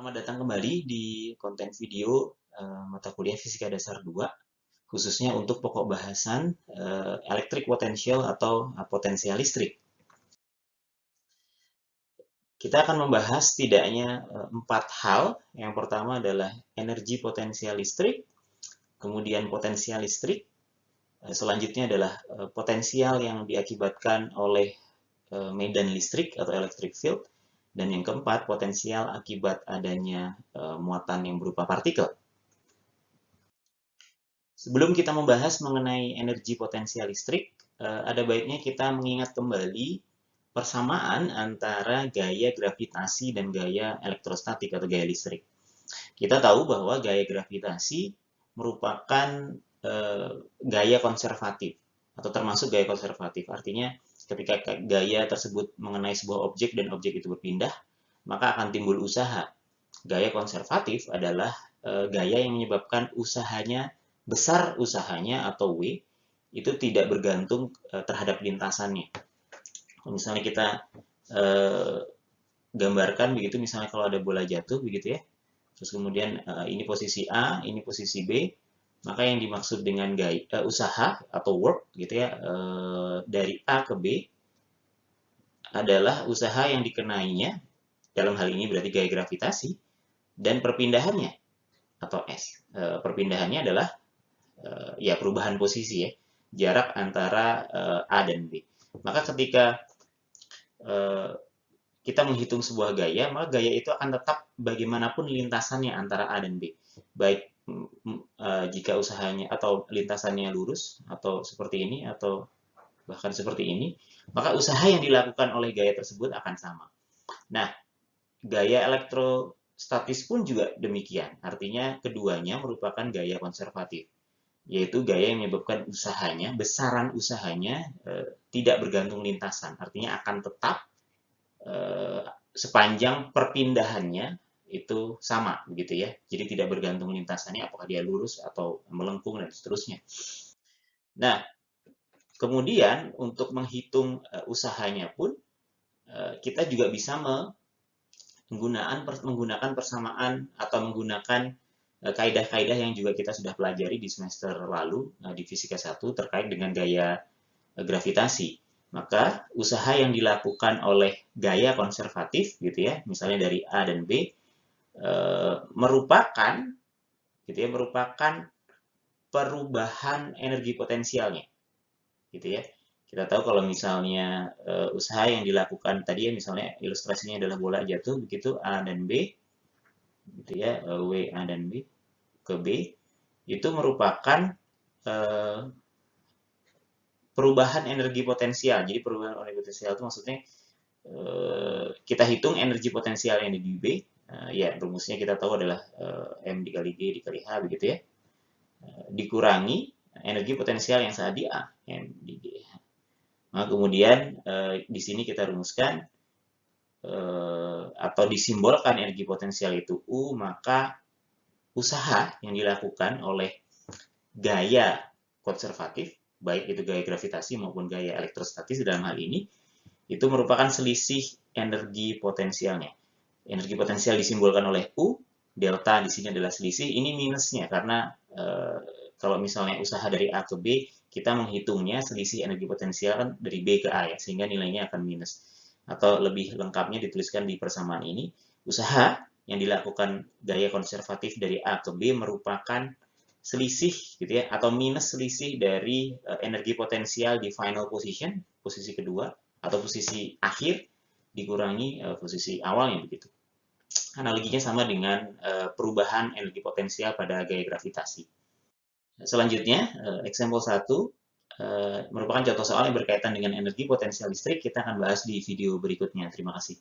Selamat datang kembali di konten video mata kuliah Fisika Dasar 2, khususnya untuk pokok bahasan elektrik potensial atau potensial listrik. Kita akan membahas setidaknya 4 hal. Yang pertama adalah energi potensial listrik, kemudian potensial listrik, selanjutnya adalah potensial yang diakibatkan oleh medan listrik atau electric field, dan yang keempat, potensial akibat adanya muatan yang berupa partikel. Sebelum kita membahas mengenai energi potensial listrik, ada baiknya kita mengingat kembali persamaan antara gaya gravitasi dan gaya elektrostatik atau gaya listrik. Kita tahu bahwa gaya gravitasi merupakan gaya konservatif atau termasuk gaya konservatif. Artinya ketika gaya tersebut mengenai sebuah objek dan objek itu berpindah, maka akan timbul usaha. Gaya konservatif adalah gaya yang menyebabkan usahanya, besar usahanya atau W, itu tidak bergantung terhadap lintasannya. Misalnya kita gambarkan begitu, misalnya kalau ada bola jatuh begitu ya, terus kemudian ini posisi A, ini posisi B, maka yang dimaksud dengan gaya, usaha atau work gitu ya, dari A ke B adalah usaha yang dikenainya, dalam hal ini berarti gaya gravitasi, dan perpindahannya atau S. Perpindahannya adalah ya perubahan posisi ya, jarak antara A dan B. Maka ketika kita menghitung sebuah gaya, maka gaya itu akan tetap bagaimanapun lintasannya antara A dan B. Baik jika usahanya atau lintasannya lurus atau seperti ini atau bahkan seperti ini, maka usaha yang dilakukan oleh gaya tersebut akan sama. Nah, gaya elektrostatis pun juga demikian. Artinya keduanya merupakan gaya konservatif, yaitu gaya yang menyebabkan usahanya, besaran usahanya tidak bergantung lintasan. Artinya akan tetap sepanjang perpindahannya itu sama begitu ya. Jadi tidak bergantung lintasannya apakah dia lurus atau melengkung dan seterusnya. Nah, kemudian untuk menghitung usahanya pun kita juga bisa menggunakan persamaan atau menggunakan kaidah-kaidah yang juga kita sudah pelajari di semester lalu di Fisika 1 terkait dengan gaya gravitasi. Maka usaha yang dilakukan oleh gaya konservatif gitu ya, misalnya dari A dan B, merupakan perubahan energi potensialnya gitu ya. Kita tahu kalau misalnya usaha yang dilakukan tadi ya, misalnya ilustrasinya adalah bola jatuh begitu A dan B gitu ya, W A dan B ke B, itu merupakan perubahan energi potensial. Jadi perubahan energi potensial itu maksudnya kita hitung energi potensial yang ada di B, ya rumusnya kita tahu adalah M dikali G dikali H begitu ya, dikurangi energi potensial yang saat di A, M di G. Nah, kemudian di sini kita rumuskan atau disimbolkan energi potensial itu U, maka usaha yang dilakukan oleh gaya konservatif, baik itu gaya gravitasi maupun gaya elektrostatis dalam hal ini, itu merupakan selisih energi potensialnya. Energi potensial disimbolkan oleh U, delta di sini adalah selisih, ini minusnya karena kalau misalnya usaha dari A ke B, kita menghitungnya selisih energi potensial kan dari B ke A ya, sehingga nilainya akan minus. Atau lebih lengkapnya dituliskan di persamaan ini, usaha yang dilakukan gaya konservatif dari A ke B merupakan selisih gitu ya, atau minus selisih dari energi potensial di final position, posisi kedua, atau posisi akhir, dikurangi posisi awalnya begitu. Analoginya sama dengan perubahan energi potensial pada gaya gravitasi. Selanjutnya, example 1 merupakan contoh soal yang berkaitan dengan energi potensial listrik. Kita akan bahas di video berikutnya. Terima kasih.